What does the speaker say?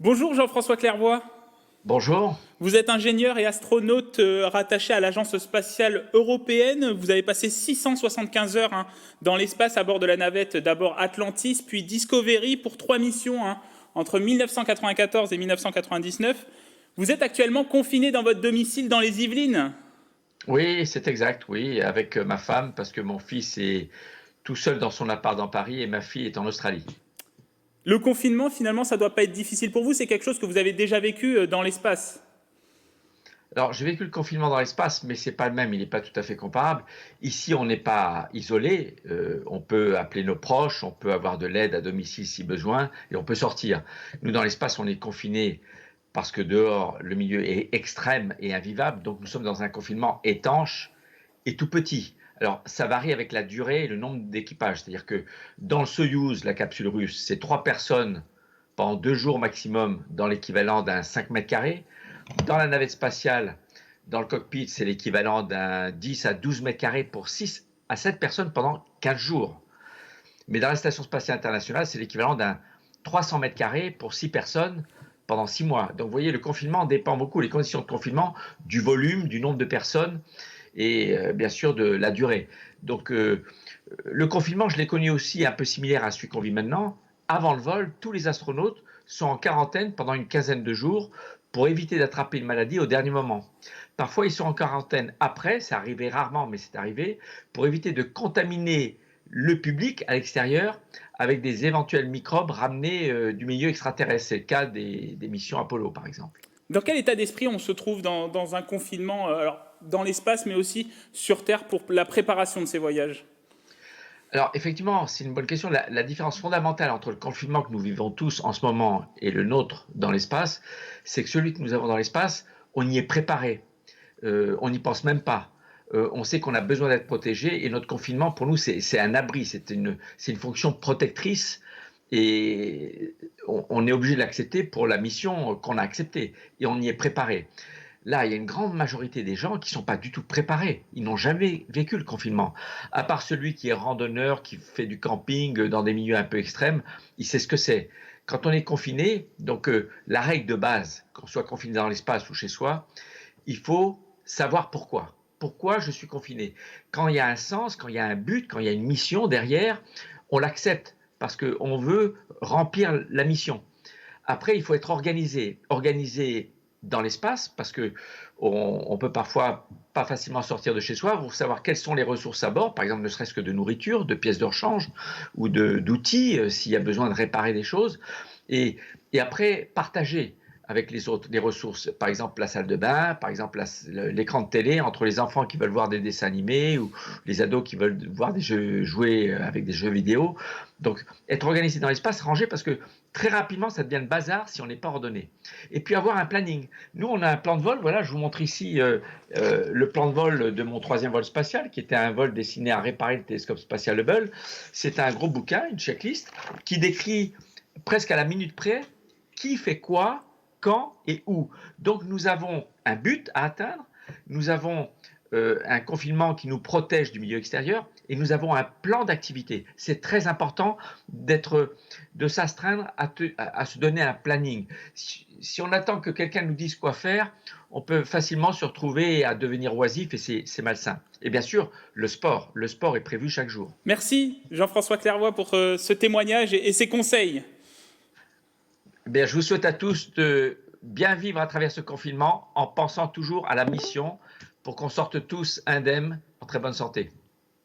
Bonjour Jean-François Clairvoy. Bonjour. Vous êtes ingénieur et astronaute rattaché à l'Agence spatiale européenne. Vous avez passé 675 heures dans l'espace à bord de la navette d'abord Atlantis puis Discovery pour 3 missions entre 1994 et 1999. Vous êtes actuellement confiné dans votre domicile dans les Yvelines. Oui, c'est exact, oui, avec ma femme, parce que mon fils est tout seul dans son appart dans Paris et ma fille est en Australie. Le confinement, finalement, ça ne doit pas être difficile pour vous. C'est quelque chose que vous avez déjà vécu dans l'espace. Alors, j'ai vécu le confinement dans l'espace, mais c'est pas le même, il n'est pas tout à fait comparable. Ici, on n'est pas isolé, on peut appeler nos proches, on peut avoir de l'aide à domicile si besoin, et on peut sortir. Nous, dans l'espace, on est confinés parce que dehors, le milieu est extrême et invivable, donc nous sommes dans un confinement étanche et tout petit. Alors, ça varie avec la durée et le nombre d'équipages. C'est-à-dire que dans le Soyouz, la capsule russe, c'est 3 personnes pendant 2 jours maximum dans l'équivalent d'un 5 mètres carrés. Dans la navette spatiale, dans le cockpit, c'est l'équivalent d'un 10 à 12 mètres carrés pour 6 à 7 personnes pendant 15 jours. Mais dans la station spatiale internationale, c'est l'équivalent d'un 300 mètres carrés pour 6 personnes pendant 6 mois. Donc vous voyez, le confinement dépend beaucoup, les conditions de confinement, du volume, du nombre de personnes et bien sûr de la durée. Donc le confinement, je l'ai connu aussi un peu similaire à celui qu'on vit maintenant. Avant le vol, tous les astronautes sont en quarantaine pendant une quinzaine de jours pour éviter d'attraper une maladie au dernier moment. Parfois, ils sont en quarantaine après, c'est arrivé rarement, mais c'est arrivé, pour éviter de contaminer le public à l'extérieur avec des éventuels microbes ramenés du milieu extraterrestre. C'est le cas des missions Apollo, par exemple. Dans quel état d'esprit on se trouve dans un confinement, alors dans l'espace, mais aussi sur Terre pour la préparation de ces voyages? Alors effectivement, c'est une bonne question. La différence fondamentale entre le confinement que nous vivons tous en ce moment et le nôtre dans l'espace, c'est que celui que nous avons dans l'espace, on y est préparé. On n'y pense même pas. On sait qu'on a besoin d'être protégé et notre confinement, pour nous, c'est un abri, c'est une fonction protectrice et on est obligé de l'accepter pour la mission qu'on a acceptée et on y est préparé. Là, il y a une grande majorité des gens qui ne sont pas du tout préparés. Ils n'ont jamais vécu le confinement. À part celui qui est randonneur, qui fait du camping dans des milieux un peu extrêmes, il sait ce que c'est. Quand on est confiné, donc la règle de base, qu'on soit confiné dans l'espace ou chez soi, il faut savoir pourquoi. Pourquoi je suis confiné? Quand il y a un sens, quand il y a un but, quand il y a une mission derrière, on l'accepte parce qu'on veut remplir la mission. Après, il faut être organisé. Organisé dans l'espace, parce que on peut parfois pas facilement sortir de chez soi, pour savoir quelles sont les ressources à bord, par exemple ne serait-ce que de nourriture, de pièces de rechange ou d'outils, s'il y a besoin de réparer des choses. Et, et après, partager avec les autres des ressources, par exemple la salle de bain, par exemple l'écran de télé entre les enfants qui veulent voir des dessins animés ou les ados qui veulent voir des jeux, jouer avec des jeux vidéo. Donc être organisé dans l'espace, rangé, parce que très rapidement ça devient le bazar si on n'est pas ordonné. Et puis avoir un planning. Nous on a un plan de vol, voilà, je vous montre ici le plan de vol de mon 3e vol spatial, qui était un vol destiné à réparer le télescope spatial Hubble. C'est un gros bouquin, une checklist, qui décrit presque à la minute près qui fait quoi, quand et où. Donc nous avons un but à atteindre, nous avons un confinement qui nous protège du milieu extérieur et nous avons un plan d'activité. C'est très important de s'astreindre à se donner un planning. Si on attend que quelqu'un nous dise quoi faire, on peut facilement se retrouver à devenir oisif et c'est malsain. Et bien sûr, le sport est prévu chaque jour. Merci Jean-François Clairvoy pour ce témoignage et ces conseils. Bien, je vous souhaite à tous de bien vivre à travers ce confinement en pensant toujours à la mission pour qu'on sorte tous indemnes en très bonne santé.